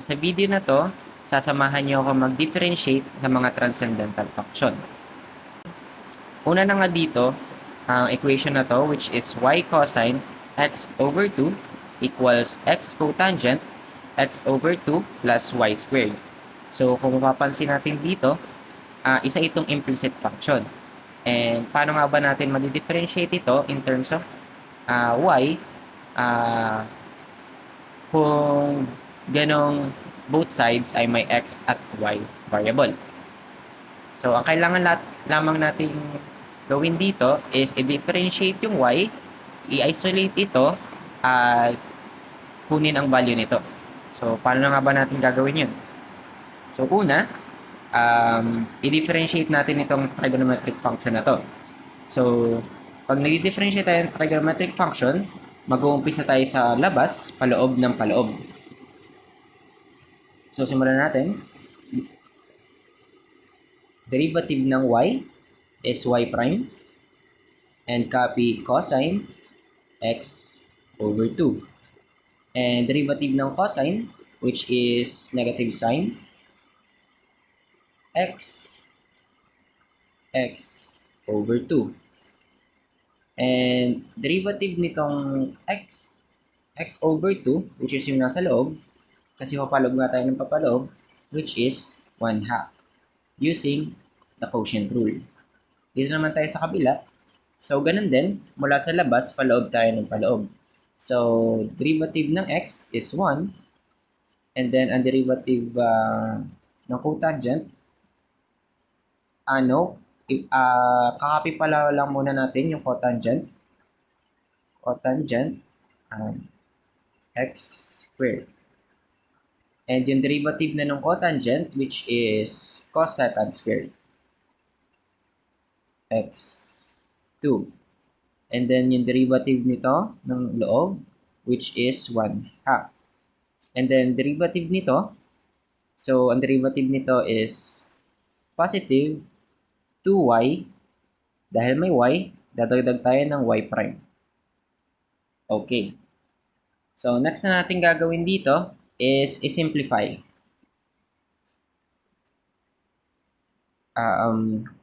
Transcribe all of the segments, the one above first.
Sa video na to, sasamahan niyo ako mag-differentiate ng mga transcendental function. Una na nga dito, ang equation na to, which is y cosine x over 2 equals x cotangent x over 2 plus y squared. So, kung mapapansin natin dito, isa itong implicit function. And paano nga ba natin mag-differentiate ito in terms of y kung ganong both sides ay may x at y variable. So, ang kailangan lamang nating gawin dito is i-differentiate yung y, i-isolate ito, at kunin ang value nito. So, paano nga ba natin gagawin yun? So, una, i-differentiate natin itong trigonometric function na to. So, pag nag-differentiate tayo ng trigonometric function, mag-uumpisa tayo sa labas, paloob ng paloob. So, simulan natin. Derivative ng y is y prime and copy cosine x over 2. And derivative ng cosine, which is negative sine x over 2. And derivative nitong x over 2, which is yung nasa loob, kasi papaloob nga tayo ng papaloob, which is 1/2, using the quotient rule. Dito naman tayo sa kabila. So, ganun din, mula sa labas, paloob tayo ng paloob. So, derivative ng x is 1, and then ang derivative ng cotangent, kakapi pala lang muna natin yung cotangent. Cotangent x squared. And yung derivative na ng cotangent, which is cosecant squared, x2. And then yung derivative nito ng loob, which is 1/2. And then derivative nito, so ang derivative nito is positive 2y. Dahil may y, dadagdag tayo ng y prime. Okay. So, next na natin gagawin dito is i-simplify.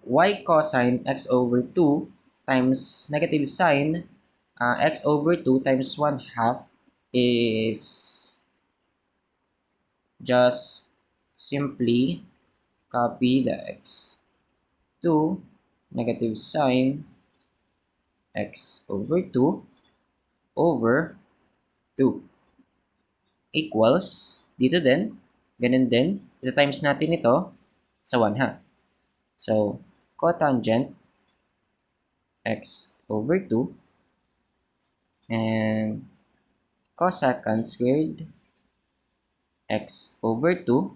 Y cosine x over 2 times negative sine x over 2 times 1/2 is just simply copy the x2 negative sine x over 2 over 2 equals, dito din, ganun din, ito times natin ito sa 1/2. So, cotangent x over 2 and cosecant squared x over 2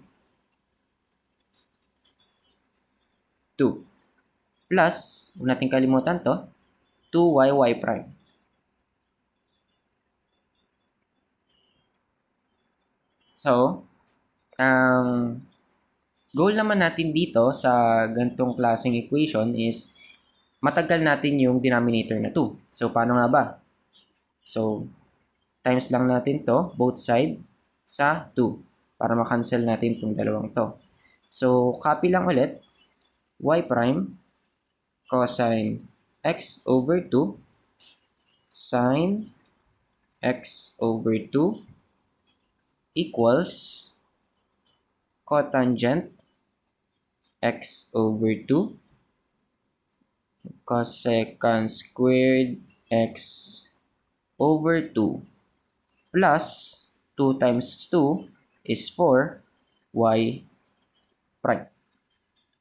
plus, huwag natin kalimutan to, 2y prime. So, ang goal naman natin dito sa ganitong klaseng equation is matagal natin yung denominator na 2. So, paano nga ba? So, times lang natin to, both side, sa 2 para makancel natin itong dalawang to. So, copy lang ulit, y prime cosine x over 2 sine x over 2 equals cotangent x over 2 cosecant squared x over 2 plus 2 times 2 is 4 y prime.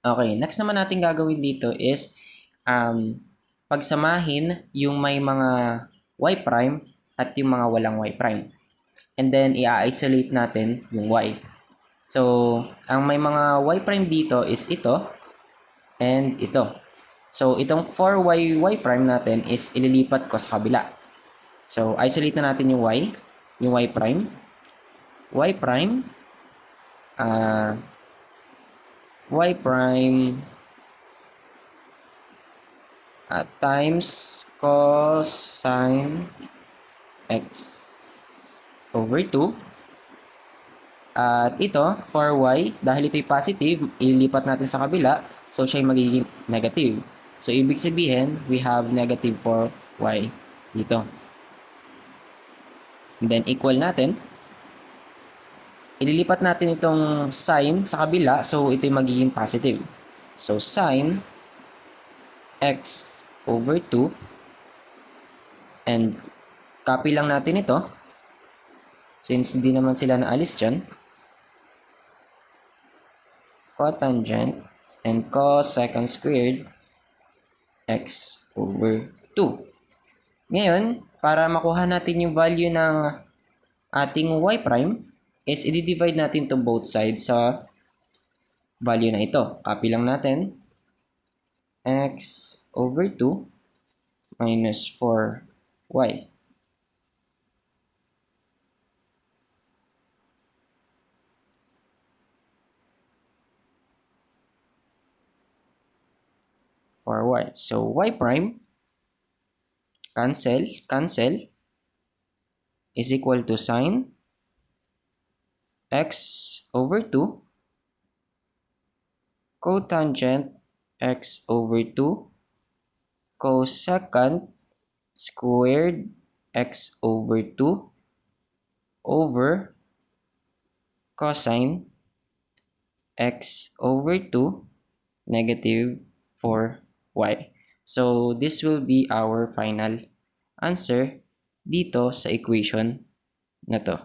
Okay, next naman natin gagawin dito is pagsamahin yung may mga y prime at yung mga walang y prime. And then, i-isolate natin yung y. So, ang may mga y prime dito is ito and ito. So, itong 4y prime natin is ililipat ko sa kabila. So, isolate na natin yung y prime. Y prime times cosine x over 2 At ito, for y, dahil ito'y positive, ilipat natin sa kabila, so siya'y magiging negative. So, ibig sabihin, we have negative for y dito. And then, equal natin. Ililipat natin itong sign sa kabila, so ito'y magiging positive. So, sin x over 2, and copy lang natin ito, since hindi naman sila naalis dyan. Cotangent and cosecant squared x over 2. Ngayon, para makuha natin yung value ng ating y prime, is i-divide natin to both sides sa value na ito. Copy lang natin. X over 2 minus 4y. For y. So, y prime, cancel, is equal to sin x over 2 cotangent x over 2 cosecant squared x over 2 over cosine x over 2 negative 4y. So, this will be our final answer dito sa equation na to.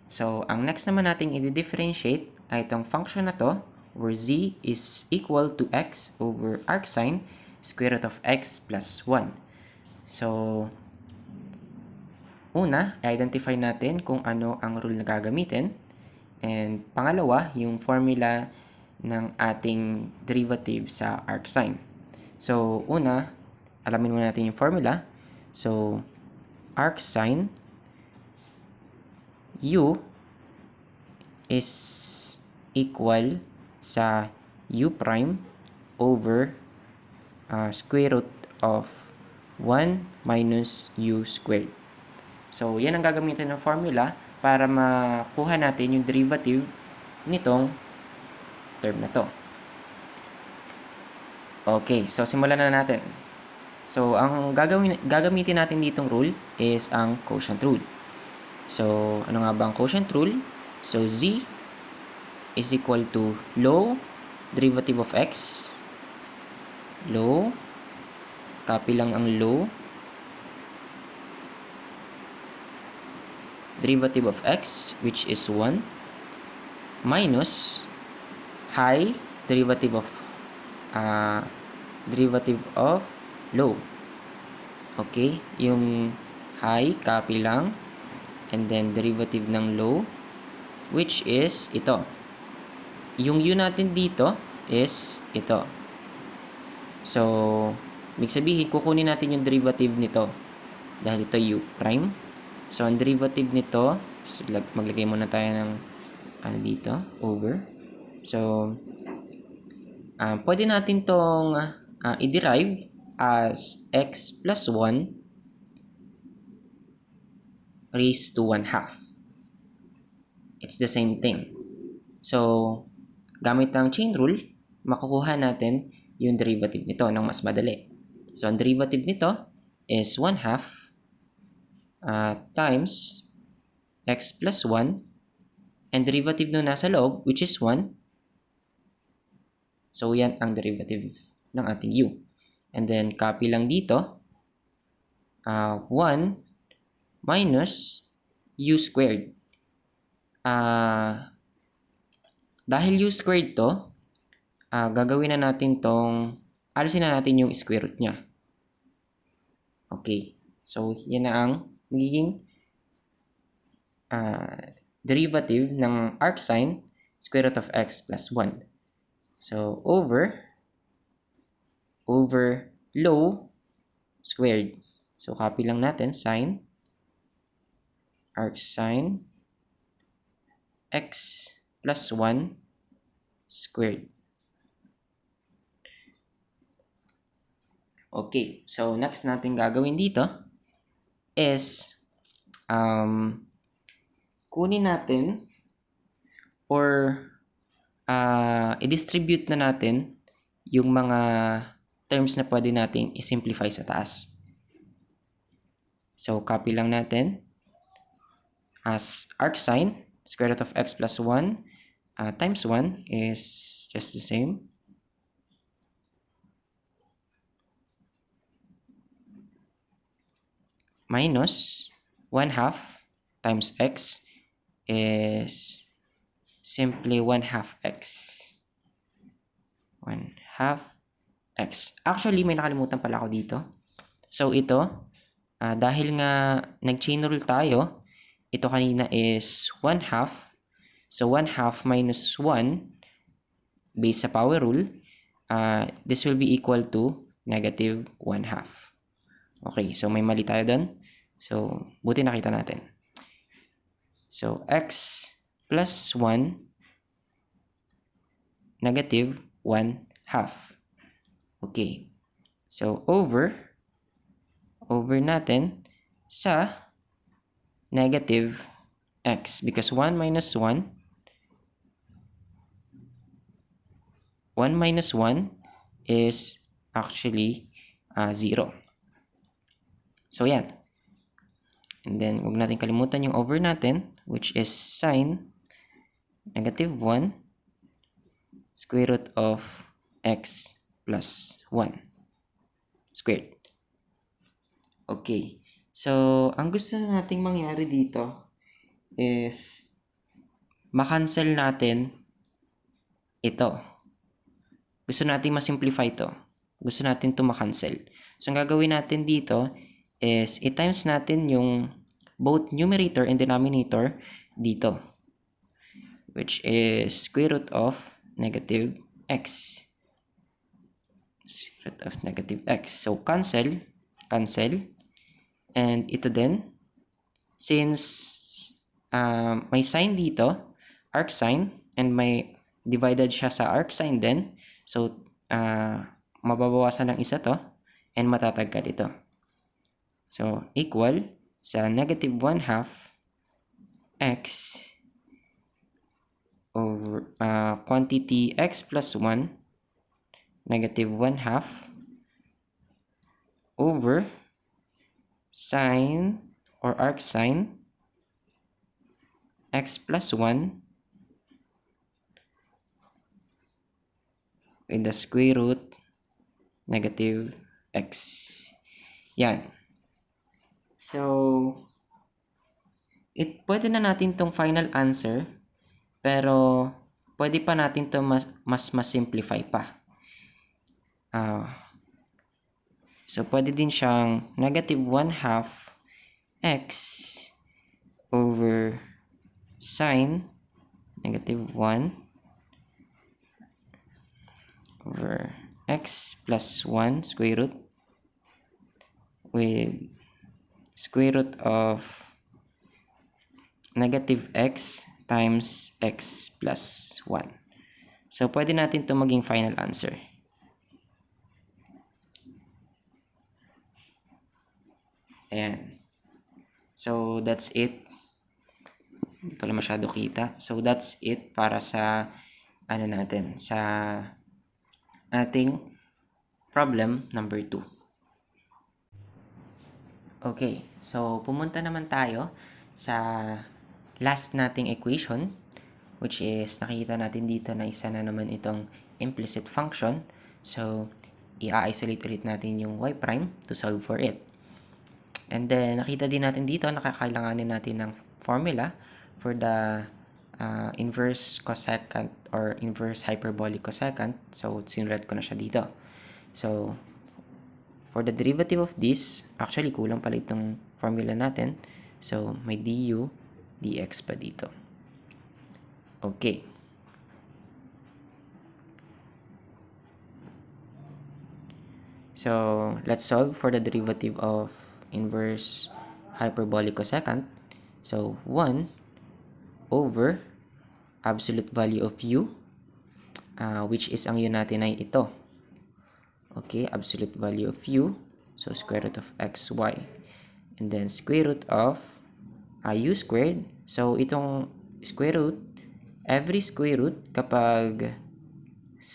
So, ang next naman nating i-differentiate ay itong function na to where z is equal to x over arcsine square root of x plus 1. So, una, i-identify natin kung ano ang rule na gagamitin. And pangalawa, yung formula ng ating derivative sa arcsine. So, una, alamin muna natin yung formula. So, arcsine u is equal sa u prime over square root of 1 minus u squared. So, yan ang gagamitin ng formula para makuha natin yung derivative nitong term na to. Okay, so simulan na natin. So, ang gagamitin natin ditong rule is ang quotient rule. So, ano nga ba ang quotient rule? So, z is equal to low derivative of x. Low. Copy lang ang low. Derivative of x, which is 1. Minus high derivative of low. Okay, yung high, copy lang. And then, derivative ng low, which is ito. Yung u natin dito is ito. So, ibig sabihin, kukunin natin yung derivative nito. Dahil ito u prime. So, ang derivative nito, so, maglagay muna tayo ng dito, over. So, pwede natin tong i-derive as x plus 1 raised to 1/2. It's the same thing. So, gamit ng chain rule, makukuha natin yung derivative nito ng mas madali. So, ang derivative nito is 1/2 times x plus 1 and derivative nung nasa loob, which is 1. So, yan ang derivative ng ating u. And then, copy lang dito, 1 minus u squared. Dahil u squared to, gagawin na natin tong, alisin na natin yung square root niya. Okay. So, yan na ang magiging derivative ng arcsine square root of x plus 1. So, over low squared. So, copy lang natin, sine arcsine x plus 1 squared. Okay, so next natin gagawin dito is kunin natin or i-distribute na natin yung mga terms na pwede nating i-simplify sa taas. So, copy lang natin as arcsine, square root of x plus 1 times 1 is just the same. Minus 1/2 times x is simply 1/2 x. 1/2 x. Actually, may nakalimutan pala ako dito. So, ito, dahil nga nag-chain rule tayo, ito kanina is 1/2. So, 1/2 minus 1 based sa power rule, this will be equal to negative 1/2. Okay, so may mali tayo doon. So, buti nakita natin. So, x plus 1 negative 1/2. Okay. So, over natin sa negative x because 1 minus 1 is actually 0. So, yan. And then, huwag natin kalimutan yung over natin, which is sine negative 1 square root of x plus 1 squared. Okay. So, ang gusto na nating mangyari dito is makancel natin ito. Gusto natin ma-simplify ito. Gusto natin ito makancel. So, ang gagawin natin dito is i-times natin yung both numerator and denominator dito, which is square root of negative x. Square root of negative x. So, cancel. And ito din, since may sign dito, arcsine, and may divided siya sa arcsine din, so, mababawasan ng isa to, and matatagkad ito. So, equal sa negative 1/2 x over quantity x plus 1 negative 1/2 over sine or arcsine x plus 1 with the square root negative x. Yan. So, pwede na natin tong final answer, pero pwede pa natin to mas simplify pa. So, pwede din siyang negative 1/2 x over sine negative 1 over x plus 1 square root with square root of negative x times x plus 1. So, pwede natin ito maging final answer. Ayan. So, that's it. Hindi pala masyado kita. So, that's it para sa natin, sa ating problem number 2. Okay. So, pumunta naman tayo sa last nating equation, which is nakikita natin dito na isa na naman itong implicit function. So, i-isolate ulit natin yung y prime to solve for it. And then, nakita din natin dito na kakailanganin natin ng formula for the inverse cosecant or inverse hyperbolic cosecant. So, sinred ko na siya dito. So, for the derivative of this, actually, kulang pala itong formula natin. So, may du dx pa dito. Okay. So, let's solve for the derivative of inverse hyperbolic cosecant. So, 1 over absolute value of u, which is ang u natin ay ito. Okay, absolute value of u. So, square root of xy. and then square root of u squared. So, itong square root, every square root, kapag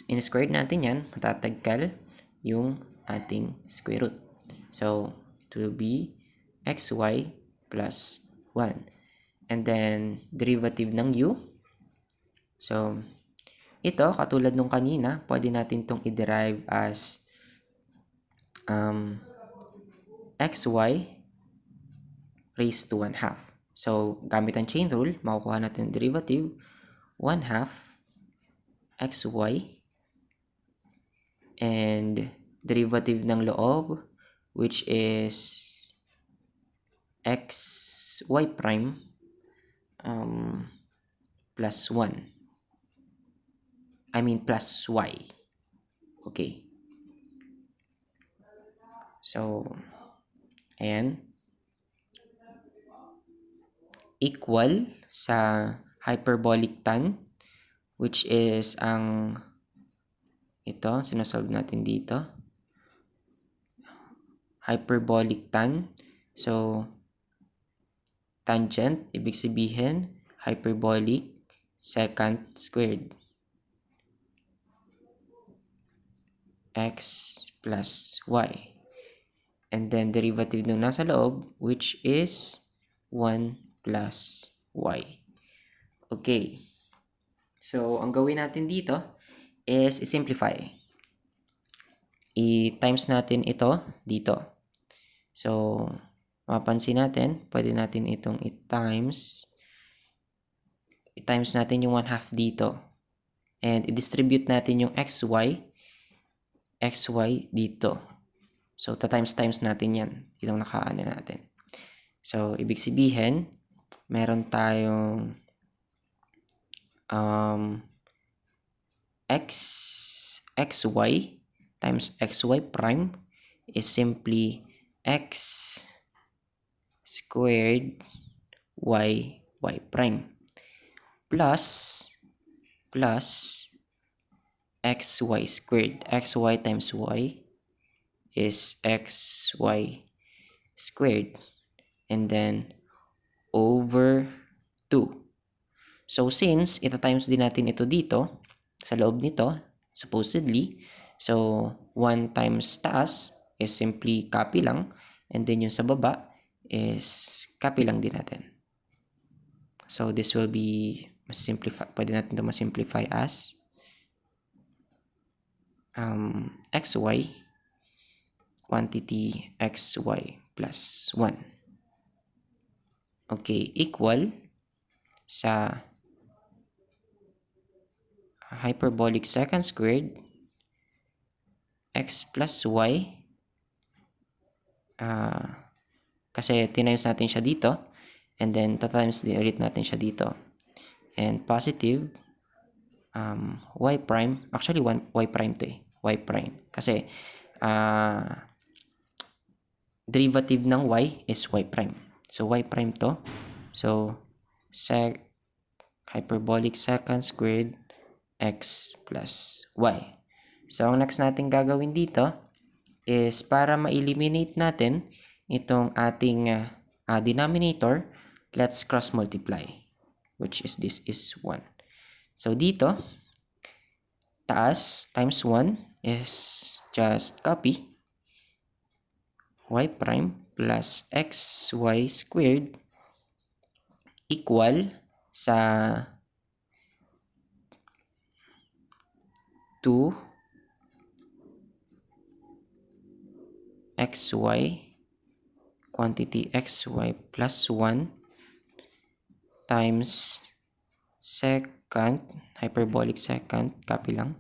in-squared natin yan, matatagkal yung ating square root. So, it will be xy plus 1. And then, derivative ng u. So, ito, katulad nung kanina, pwede natin itong i-derive as xy raised to 1 half. So, gamit ang chain rule, makukuha natin derivative 1 half xy and derivative ng loob, which is xy prime plus 1. I mean plus y. Okay. So, ayan. Equal sa hyperbolic tan, which is ang ito, sinasolve natin dito. Hyperbolic tan. So, tangent, ibig sabihin, hyperbolic secant squared. X plus y. And then, derivative nung nasa loob, which is 1 plus y. Okay. So, ang gawin natin dito is i-simplify. I-times natin ito dito. So, mapansin natin, pwede natin itong i-times natin yung 1 half dito. And i-distribute natin yung xy dito. So, times natin yan. Itong nakaano natin. So, ibig sabihin, meron tayong xy times xy prime is simply x squared y prime plus xy squared. Xy times y is xy squared and then over 2. So, since ita-times din natin ito dito, sa loob nito, supposedly, so, 1 times taas is simply copy lang, and then yung sa baba is copy lang din natin. So, this will be pwede natin ito ma-simplify as xy, quantity xy plus 1. Okay, equal sa hyperbolic secant squared x plus y kasi tinimes natin siya dito and then tatimes din ulit natin siya dito and positive y prime, actually y prime to y prime kasi derivative ng y is y prime, so y prime to, so hyperbolic secant squared x plus y. So, ang next natin gagawin dito is para ma-eliminate natin itong ating denominator, let's cross multiply, which is this is 1. So, dito, taas times 1 is just copy y prime plus xy squared equal sa 2 xy, quantity xy plus 1 times secant, hyperbolic secant, copy lang,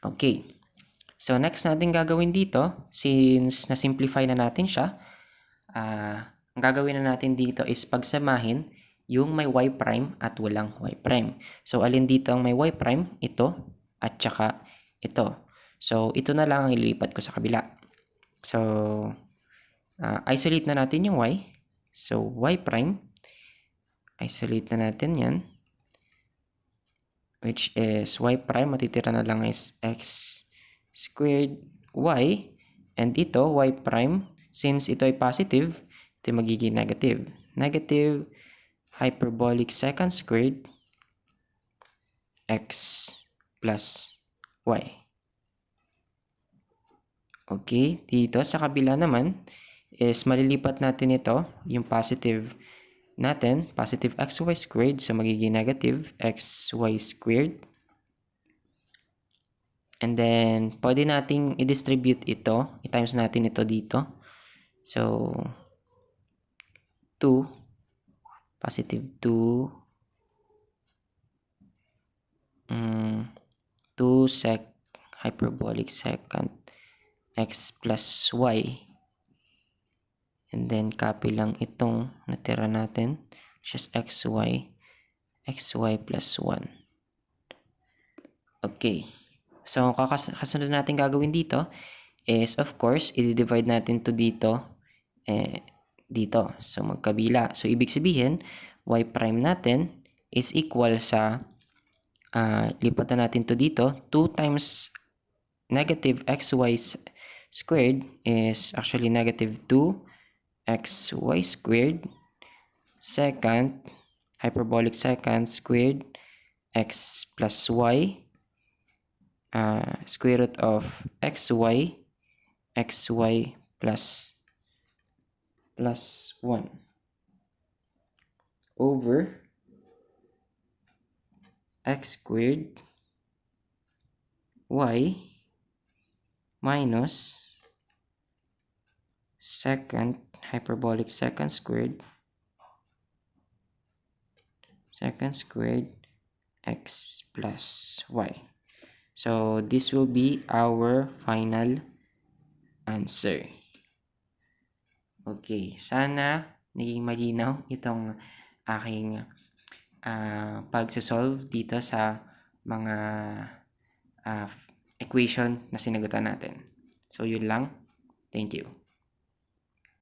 okay. So, next natin gagawin dito, since na-simplify na natin siya, ang gagawin na natin dito is pagsamahin yung may y prime at walang y prime. So, alin dito ang may y prime? Ito at saka ito. So, ito na lang ang ililipat ko sa kabila. So, isolate na natin yung y. So, y prime, isolate na natin yan. which is y prime, matitira na lang is x squared y, and ito, y prime, since ito ay positive, ito ay magiging negative. Negative hyperbolic second squared x plus y. Okay, dito sa kabila naman is malilipat natin ito, yung positive natin, positive xy squared, so magiging negative xy squared. And then, pwede nating i-distribute ito, i-times natin ito dito. So, 2, positive 2, 2 sec hyperbolic second x plus y. And then, copy lang itong natira natin, which is xy plus 1. Okay. So, kasunod natin gagawin dito is, of course, i-divide natin to dito, dito. So, magkabila. So, ibig sabihin, y prime natin is equal sa, lipatan natin to dito, 2 times negative xy squared is actually negative 2 xy squared second hyperbolic second squared x plus y square root of xy plus 1 over x squared y minus second hyperbolic second squared x plus y. So, this will be our final answer. Okay, sana naging malinaw itong aking pagsasolve dito sa mga equation na sinagutan natin. So, yun lang. Thank you.